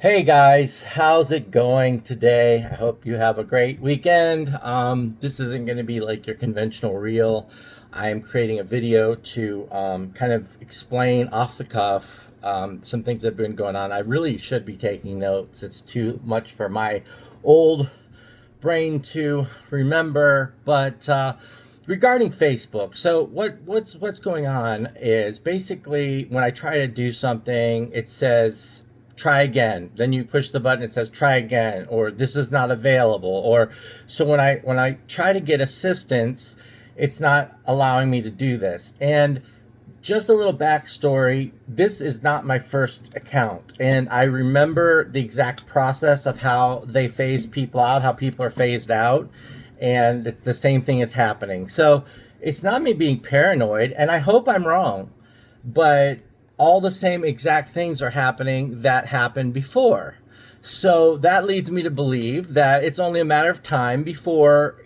Hey guys, how's it going today? I hope you have a great weekend. This isn't going to be like your conventional reel. I am creating a video to kind of explain off the cuff some things that have been going on. I really should be taking notes. It's too much for my old brain to remember. But regarding Facebook, so what's going on is basically when I try to do something, it says try again. Then you push the button, it says try again, or this is not available. Or so when I try to get assistance, it's not allowing me to do this. And just a little backstory, this is not my first account, and I remember the exact process of how they phase people out, how people are phased out, and it's the same thing is happening. So it's not me being paranoid, and I hope I'm wrong, but all the same exact things are happening that happened before. So that leads me to believe that it's only a matter of time before,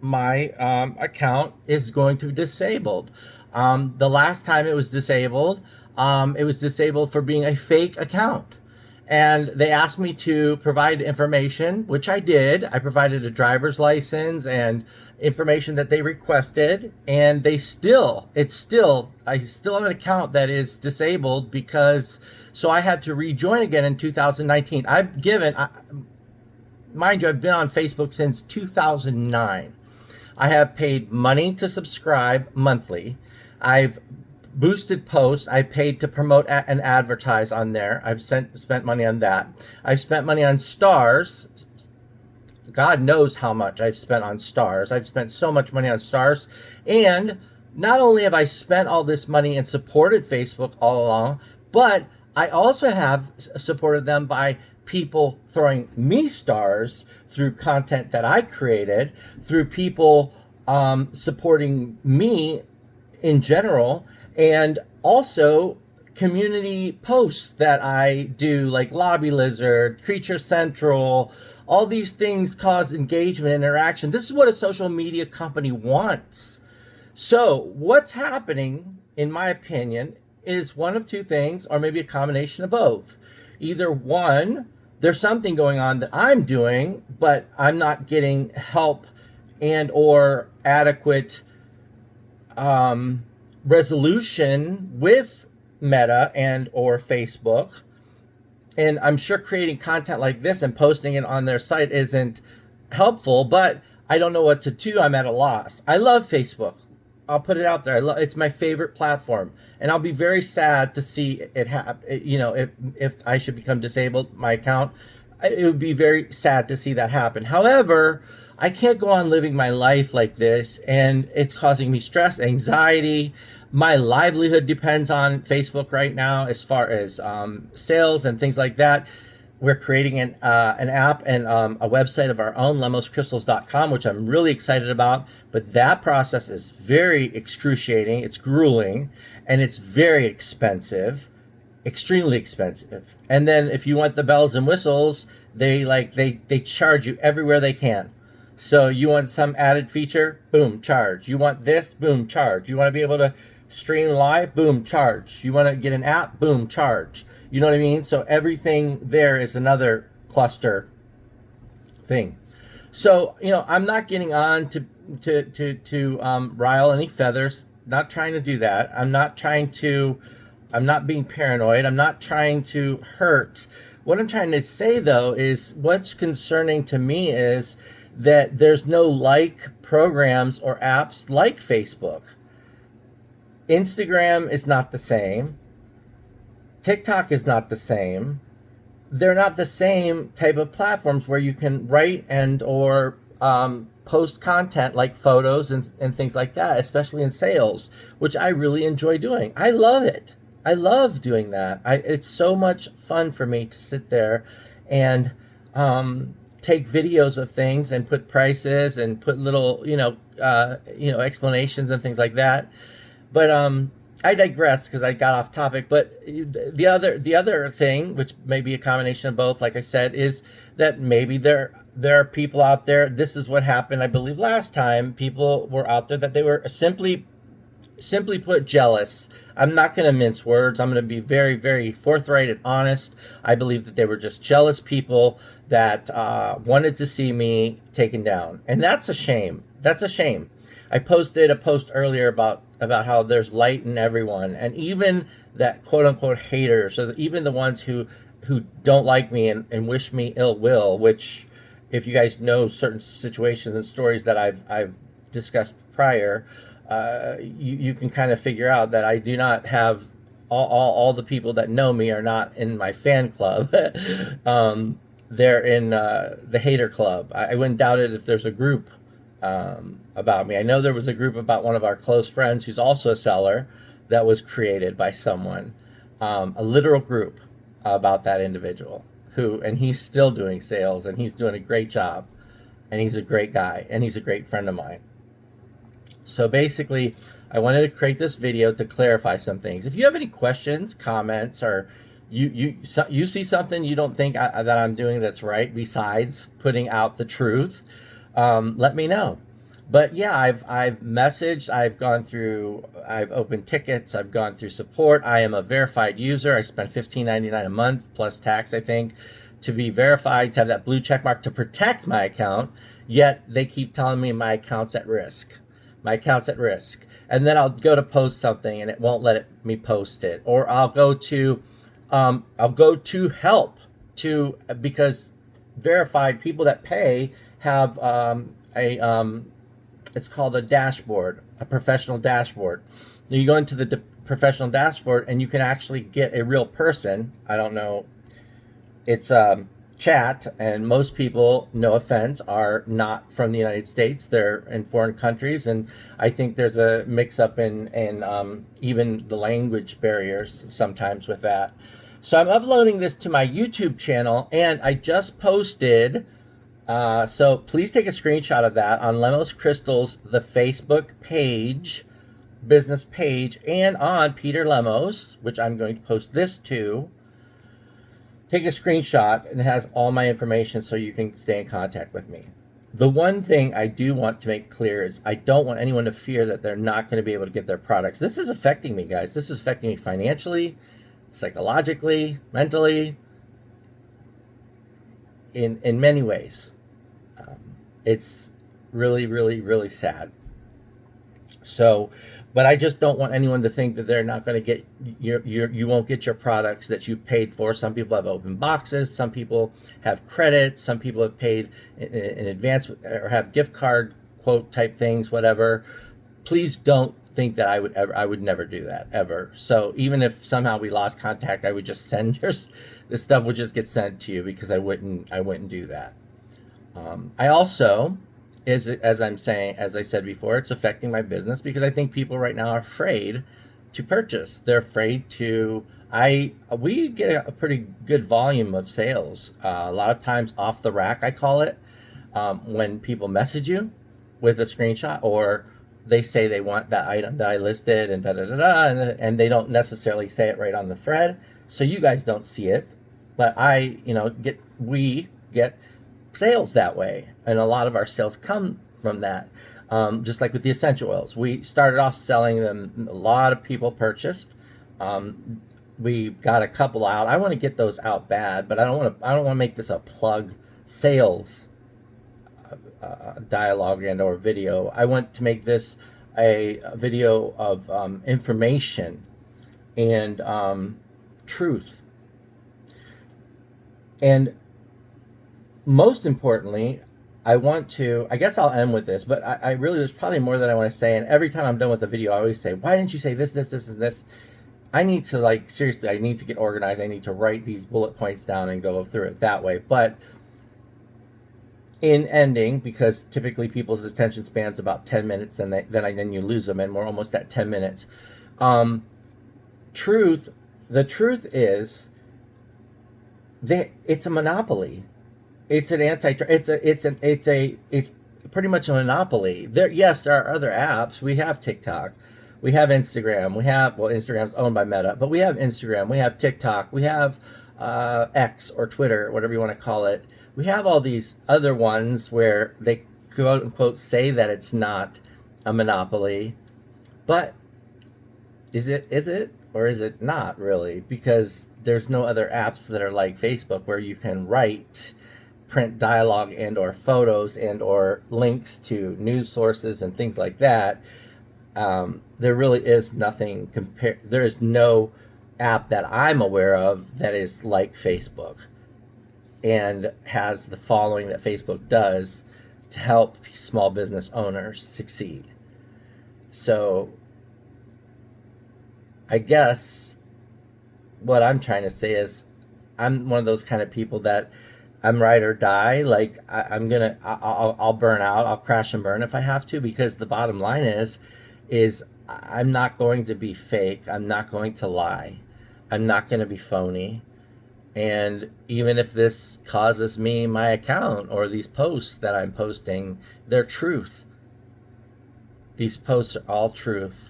my account is going to be disabled. The last time it was disabled for being a fake account. And they asked me to provide information, which I did. I provided a driver's license and information that they requested, and I still have an account that is disabled because, so I had to rejoin again in 2019. Mind you, I've been on Facebook since 2009. I have paid money to subscribe monthly. I've boosted posts. I paid to promote and advertise on there. I've spent money on that. I've spent money on stars. God knows how much I've spent on stars. I've spent so much money on stars. And not only have I spent all this money and supported Facebook all along, but I also have supported them by people throwing me stars through content that I created, through people supporting me in general, and also community posts that I do, like Lobby Lizard, Creature Central. All these things cause engagement and interaction. This is what a social media company wants. So what's happening, in my opinion, is one of two things, or maybe a combination of both. Either one, there's something going on that I'm doing, but I'm not getting help and or adequate resolution with Meta and or Facebook. And I'm sure creating content like this and posting it on their site isn't helpful, but I don't know what to do. I'm at a loss. I love Facebook. I'll put it out there. It's my favorite platform, and I'll be very sad to see it happen. If I should become disabled, my account, it would be very sad to see that happen. However, I can't go on living my life like this, and it's causing me stress, anxiety. My livelihood depends on Facebook right now, as far as sales and things like that. We're creating an app and a website of our own, lemoscrystals.com, which I'm really excited about. But that process is very excruciating. It's grueling, and it's very expensive, extremely expensive. And then if you want the bells and whistles, they charge you everywhere they can. So you want some added feature? Boom, charge. You want this? Boom, charge. You want to be able to stream live? Boom, charge. You want to get an app? Boom, charge. You know what I mean? So everything there is another cluster thing. So, I'm not getting on to rile any feathers. Not trying to do that. I'm not being paranoid. I'm not trying to hurt. What I'm trying to say, though, is what's concerning to me is that there's no programs or apps like Facebook. Instagram is not the same. TikTok is not the same. They're not the same type of platforms where you can write and or post content like photos and things like that, especially in sales, which I really enjoy doing. I love it. I love doing that. It's so much fun for me to sit there and take videos of things and put prices and put little, explanations and things like that. But I digress because I got off topic. But the other thing, which may be a combination of both, like I said, is that maybe there are people out there. This is what happened, I believe, last time. People were out there that they were simply simply put, jealous. I'm not going to mince words. I'm going to be very, very forthright and honest. I believe that they were just jealous people that wanted to see me taken down. And that's a shame. That's a shame. I posted a post earlier about how there's light in everyone, and even that quote unquote haters, so even the ones who don't like me and wish me ill will, which if you guys know certain situations and stories that I've discussed prior, you can kind of figure out that I do not have all the people that know me are not in my fan club. They're in the hater club. I wouldn't doubt it if there's a group about me. I know there was a group about one of our close friends who's also a seller that was created by someone, a literal group about that individual and he's still doing sales and he's doing a great job and he's a great guy and he's a great friend of mine. So basically, I wanted to create this video to clarify some things. If you have any questions, comments, or you see something you don't think that I'm doing that's right besides putting out the truth, let me know. But yeah, I've messaged, I've opened tickets, I've gone through support. I am a verified user. I spend $15.99 a month plus tax, I think, to be verified, to have that blue check mark to protect my account. Yet they keep telling me my account's at risk. My account's at risk. And then I'll go to post something and it won't let me post it. Or I'll go to help because verified people that pay have it's called a dashboard, a professional dashboard. Now you go into the professional dashboard and you can actually get a real person. I don't know. It's chat, and most people, no offense, are not from the United States. They're in foreign countries, and I think there's a mix-up in even the language barriers sometimes with that. So I'm uploading this to my YouTube channel, and I just posted, so please take a screenshot of that on Lemos Crystals, the Facebook page, business page, and on Peter Lemos, which I'm going to post this to. Take a screenshot and it has all my information so you can stay in contact with me. The one thing I do want to make clear is I don't want anyone to fear that they're not going to be able to get their products. This is affecting me, guys. This is affecting me financially, psychologically, mentally, in many ways. It's really, really, really sad. So, but I just don't want anyone to think that they're not going to get you won't get your products that you paid for. Some people have open boxes. Some people have credits. Some people have paid in advance or have gift card quote type things, whatever. Please don't think that I would never do that ever. So even if somehow we lost contact, I would just send the stuff would just get sent to you because I wouldn't do that. I also, as I said before, it's affecting my business because I think people right now are afraid to purchase. They're afraid to. We get a pretty good volume of sales. A lot of times off the rack, I call it, when people message you with a screenshot or they say they want that item that I listed and and they don't necessarily say it right on the thread, so you guys don't see it, but we get sales that way, and a lot of our sales come from that. Just like with the essential oils, we started off selling them. A lot of people purchased. We got a couple out. I want to get those out bad, but I don't want to make this a plug sales dialogue and or video. I want to make this a video of information and truth. And most importantly, I guess I'll end with this, but I really, there's probably more that I want to say. And every time I'm done with a video, I always say, why didn't you say this, this, this, and this? I need to seriously, I need to get organized. I need to write these bullet points down and go through it that way. But in ending, because typically people's attention span's about 10 minutes, and then you lose them, and we're almost at 10 minutes. The truth is that it's a monopoly. It's an it's pretty much a monopoly. Yes, there are other apps. We have TikTok, we have Instagram, Instagram's owned by Meta, but we have Instagram, we have TikTok, we have X or Twitter, whatever you want to call it. We have all these other ones where they quote unquote say that it's not a monopoly, but Is it or is it not really? Because there's no other apps that are like Facebook where you can write, print dialogue and or photos and or links to news sources and things like that. There really is nothing compare. There is no app that I'm aware of that is like Facebook and has the following that Facebook does to help small business owners succeed. So I guess what I'm trying to say is I'm one of those kind of people that I'm ride or die. Like I'll burn out. I'll crash and burn if I have to, because the bottom line is I'm not going to be fake. I'm not going to lie. I'm not going to be phony. And even if this causes me my account or these posts that I'm posting, they're truth. These posts are all truth.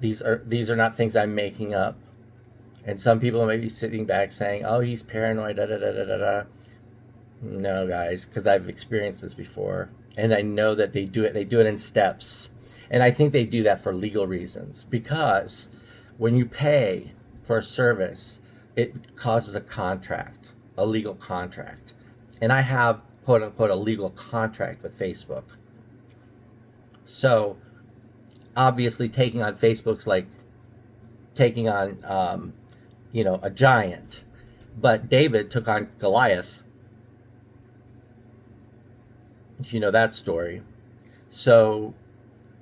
These are not things I'm making up. And some people may be sitting back saying, "Oh, he's paranoid." Da, da, da, da, da, da. No, guys, because I've experienced this before, and I know that they do it. They do it in steps, and I think they do that for legal reasons. Because when you pay for a service, it causes a contract, a legal contract, and I have quote unquote a legal contract with Facebook. So obviously, taking on Facebook's like taking on a giant, but David took on Goliath. If you know that story. So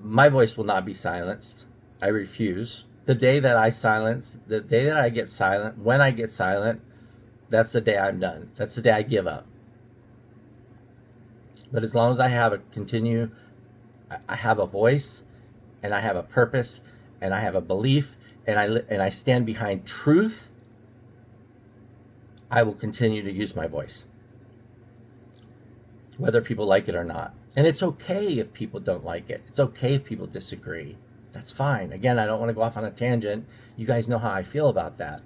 my voice will not be silenced. I refuse. The day that I get silent, when I get silent, that's the day I'm done. That's the day I give up. But as long as I have I have a voice, and I have a purpose, and I have a belief, and I stand behind truth, I will continue to use my voice, whether people like it or not. And it's okay if people don't like it. It's okay if people disagree. That's fine. Again, I don't want to go off on a tangent. You guys know how I feel about that.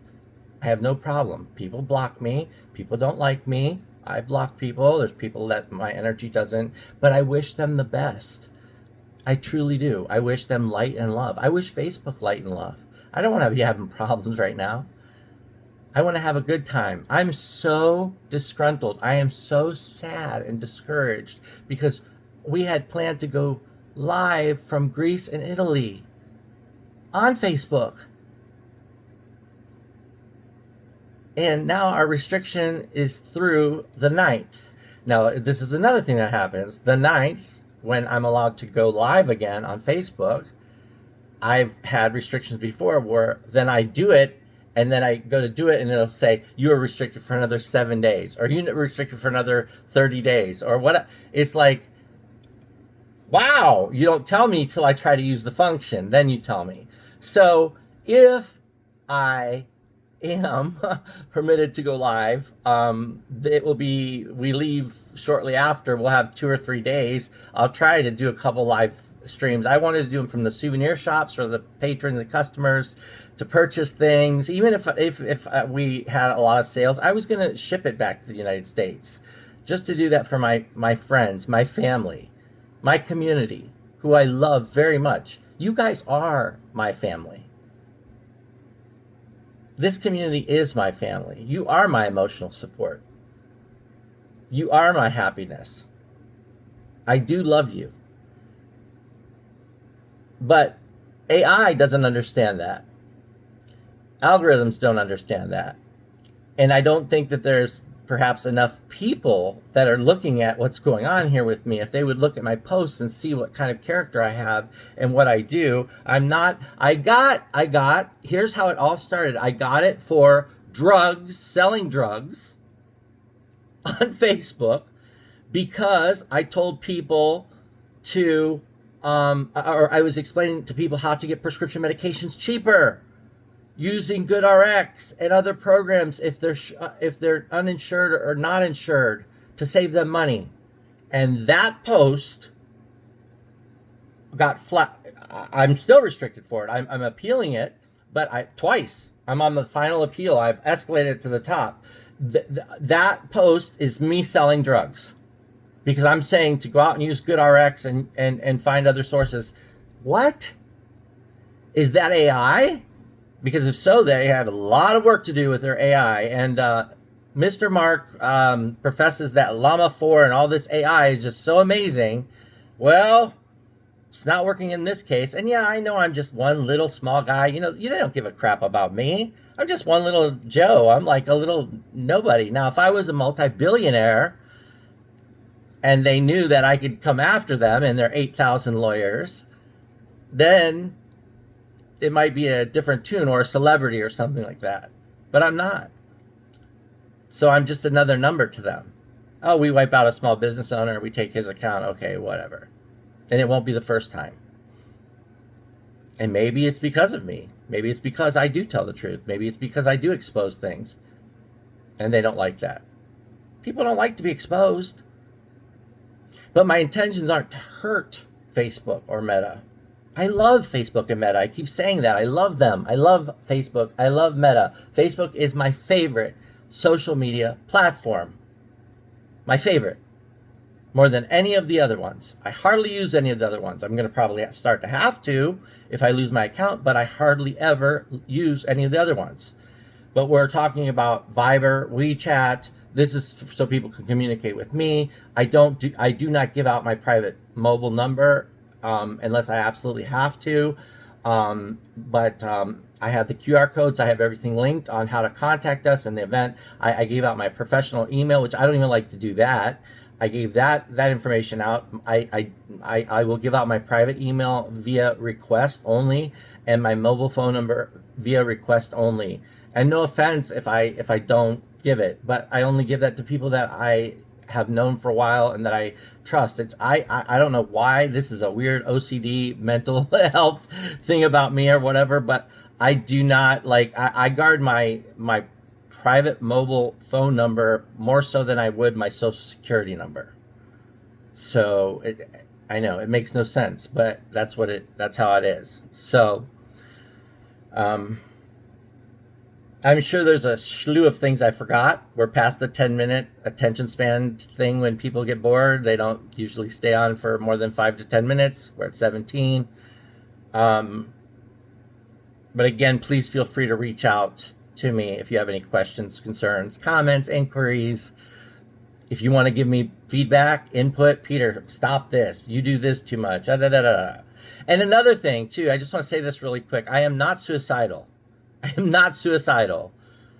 I have no problem. People block me. People don't like me. I block people. There's people that my energy doesn't, but I wish them the best. I truly do. I wish them light and love. I wish Facebook light and love. I don't want to be having problems right now. I want to have a good time. I'm so disgruntled. I am so sad and discouraged because we had planned to go live from Greece and Italy on Facebook. And now our restriction is through the 9th. Now, this is another thing that happens. The 9th, when I'm allowed to go live again on Facebook, I've had restrictions before where then I do it, and then I go to do it, and it'll say, you are restricted for another 7 days, or you're restricted for another 30 days, or what. It's like, wow, you don't tell me till I try to use the function. Then you tell me. So if I am permitted to go live, it will be, we leave shortly after. We'll have 2 or 3 days. I'll try to do a couple live streams. I wanted to do them from the souvenir shops for the patrons and customers to purchase things. Even if we had a lot of sales, I was going to ship it back to the United States just to do that for my friends, my family, my community, who I love very much. You guys are my family. This community is my family. You are my emotional support. You are my happiness. I do love you. But AI doesn't understand that. Algorithms don't understand that. And I don't think that there's perhaps enough people that are looking at what's going on here with me. If they would look at my posts and see what kind of character I have and what I do, here's how it all started. I got it for drugs, selling drugs on Facebook, because I told people to, or I was explaining to people how to get prescription medications cheaper using GoodRx and other programs if they're uninsured or not insured, to save them money. And that post got flat. I'm still restricted for it. I'm appealing it, but twice. I'm on the final appeal. I've escalated it to the top. That post is me selling drugs, because I'm saying to go out and use GoodRx and find other sources. What? Is that AI? Because if so, they have a lot of work to do with their AI. And Mr. Mark professes that Llama 4 and all this AI is just so amazing. Well, it's not working in this case. And yeah, I know I'm just one little small guy. You don't give a crap about me. I'm just one little Joe. I'm like a little nobody. Now, if I was a multi-billionaire and they knew that I could come after them and their 8,000 lawyers, then it might be a different tune, or a celebrity or something like that. But I'm not. So I'm just another number to them. Oh, we wipe out a small business owner, we take his account, okay, whatever. And it won't be the first time. And maybe it's because of me. Maybe it's because I do tell the truth. Maybe it's because I do expose things. And they don't like that. People don't like to be exposed. But my intentions aren't to hurt Facebook or Meta. I love Facebook and Meta. I keep saying that. I love them. I love Facebook. I love Meta. Facebook is my favorite social media platform. My favorite. More than any of the other ones. I hardly use any of the other ones. I'm going to probably start to have to if I lose my account, but I hardly ever use any of the other ones. But we're talking about Viber, WeChat. This is so people can communicate with me. I do not give out my private mobile number unless I absolutely have to. But I have the QR codes. I have everything linked on how to contact us in the event. I gave out my professional email, which I don't even like to do that. I gave that information out. I will give out my private email via request only, and my mobile phone number via request only. And no offense if I don't give it, but I only give that to people that I have known for a while and that I trust. I don't know why this is a weird OCD mental health thing about me or whatever, but I do not I guard my private mobile phone number more so than I would my social security number. So I know it makes no sense, but that's how it is. So I'm sure there's a slew of things I forgot. We're past the 10-minute attention span thing. When people get bored, they don't usually stay on for more than 5 to 10 minutes. We're at 17. But again, please feel free to reach out to me if you have any questions, concerns, comments, inquiries. If you want to give me feedback, input, Peter, stop this. You do this too much. Da, da, da, da. And another thing, too, I just want to say this really quick. I am not suicidal. I am not suicidal.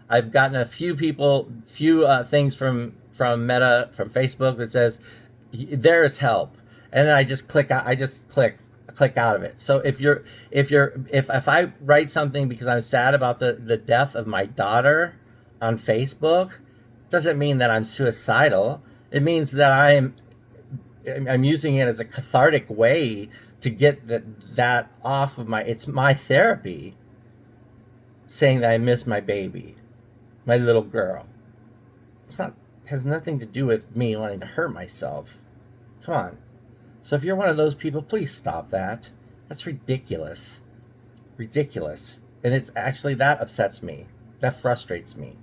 I've gotten a few things from Meta, from Facebook that says there is help, and then I just click out. I just click out of it. So if I write something because I'm sad about the death of my daughter on Facebook, doesn't mean that I'm suicidal. It means that I'm using it as a cathartic way to get that off of it's my therapy. Saying that I miss my baby, my little girl. Has nothing to do with me wanting to hurt myself. Come on. So if you're one of those people, please stop that. That's ridiculous. Ridiculous. And it's actually, that upsets me. That frustrates me.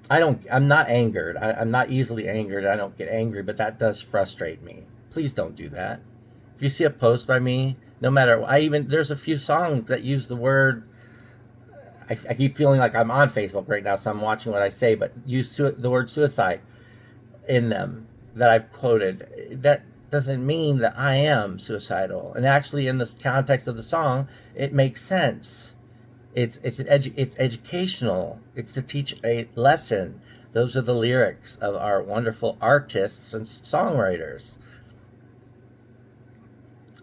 I'm not angered. I'm not easily angered. I don't get angry, but that does frustrate me. Please don't do that. If you see a post by me, no matter, there's a few songs that use the word, I keep feeling like I'm on Facebook right now, so I'm watching what I say, but use the word suicide in them that I've quoted. That doesn't mean that I am suicidal. And actually, in this context of the song, it makes sense. It's educational. It's to teach a lesson. Those are the lyrics of our wonderful artists and songwriters.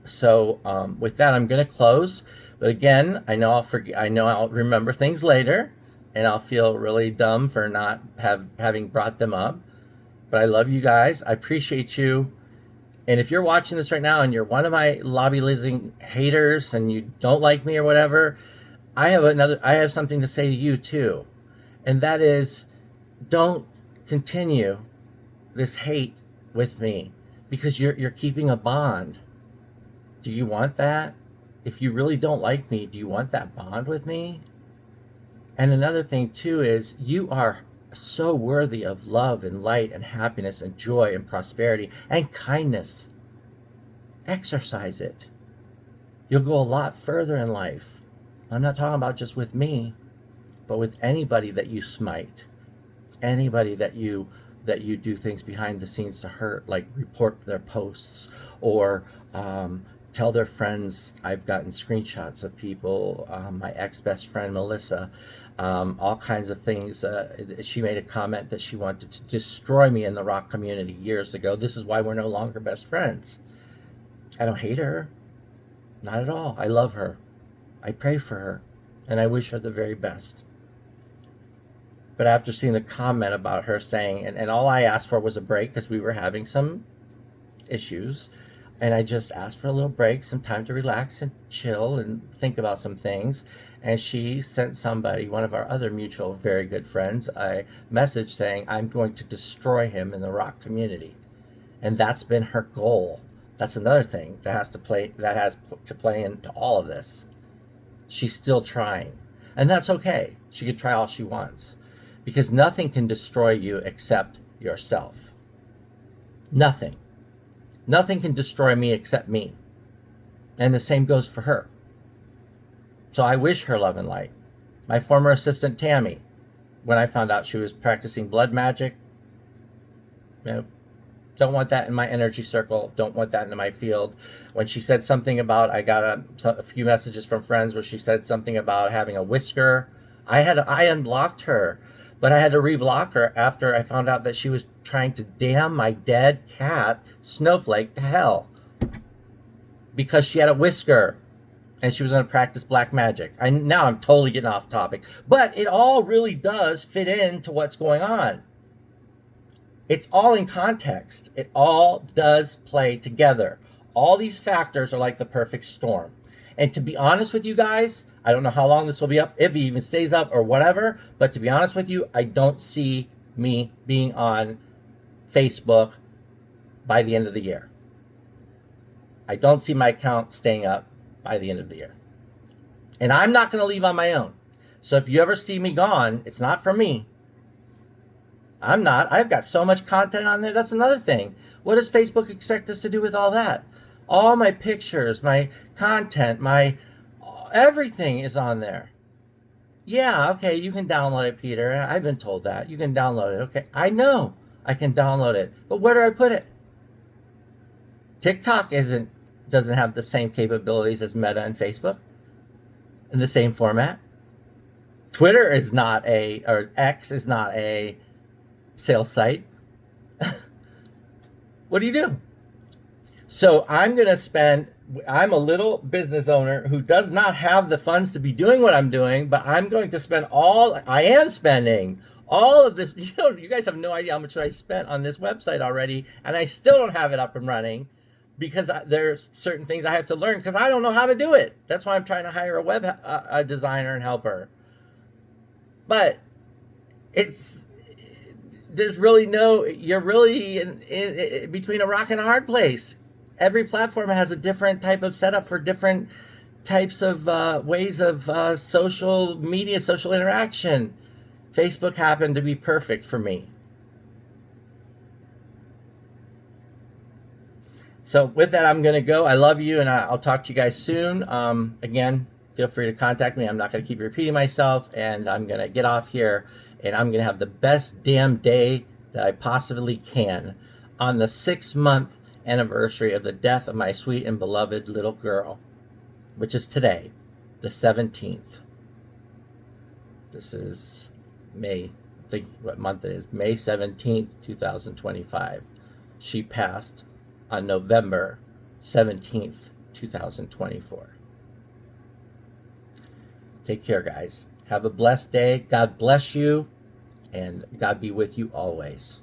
So with that, I'm going to close. But again, I know I'll remember things later, and I'll feel really dumb for not having brought them up. But I love you guys. I appreciate you. And if you're watching this right now and you're one of my lobbying haters and you don't like me or whatever, I have something to say to you too. And that is, don't continue this hate with me, because you're keeping a bond. Do you want that? If you really don't like me, do you want that bond with me? And another thing too is, you are so worthy of love and light and happiness and joy and prosperity and kindness. Exercise it. you'll go a lot further in life. I'm not talking about just with me, but with anybody that you smite, anybody that you do things behind the scenes to hurt, like report their posts or tell their friends. I've gotten screenshots of people, my ex-best friend Melissa, all kinds of things. She made a comment that she wanted to destroy me in the rock community years ago. This is why we're no longer best friends. I don't hate her, not at all. I love her. I pray for her, and I wish her the very best. But after seeing the comment about her saying, and all I asked for was a break because we were having some issues, and I just asked for a little break, some time to relax and chill and think about some things. And she sent somebody, one of our other mutual very good friends, a message saying, I'm going to destroy him in the rock community. And that's been her goal. That's another thing that has to play into all of this. She's still trying. And that's okay. She could try all she wants. Because nothing can destroy you except yourself. Nothing. Nothing can destroy me except me. And the same goes for her. So I wish her love and light. My former assistant Tammy, when I found out she was practicing blood magic, don't want that in my energy circle. Don't want that in my field. When she said something about, I got a few messages from friends where she said something about having a whisker. I unblocked her, but I had to reblock her after I found out that she was trying to damn my dead cat, Snowflake, to hell. Because she had a whisker and she was going to practice black magic. Now I'm totally getting off topic. But it all really does fit into what's going on. It's all in context. It all does play together. All these factors are like the perfect storm. And to be honest with you guys, I don't know how long this will be up, if it even stays up or whatever, but to be honest with you, I don't see me being on Facebook by the end of the year. I don't see my account staying up by the end of the year. And I'm not going to leave on my own. So if you ever see me gone, it's not for me. I'm not. I've got so much content on there. That's another thing. What does Facebook expect us to do with all that? All my pictures, my content, my everything is on there. Yeah, okay, you can download it, Peter. I've been told that. You can download it. Okay, I know I can download it. But where do I put it? TikTok doesn't have the same capabilities as Meta and Facebook in the same format. Twitter is not or X is not a sales site. What do you do? So I'm a little business owner who does not have the funds to be doing what I'm doing, but I'm going to spend I am spending all of this. You guys have no idea how much I spent on this website already, and I still don't have it up and running because there's certain things I have to learn because I don't know how to do it. That's why I'm trying to hire a web designer and helper. But there's really you're really in between a rock and a hard place. Every platform has a different type of setup for different types of ways of social media, social interaction. Facebook happened to be perfect for me. So with that, I'm going to go. I love you, and I'll talk to you guys soon. Again, feel free to contact me. I'm not going to keep repeating myself, and I'm going to get off here, and I'm going to have the best damn day that I possibly can on the 6-month anniversary of the death of my sweet and beloved little girl, which is today, the 17th. This is May, I think what month it is, May 17th, 2025. She passed on November 17th, 2024. Take care, guys. Have a blessed day. God bless you, and God be with you always.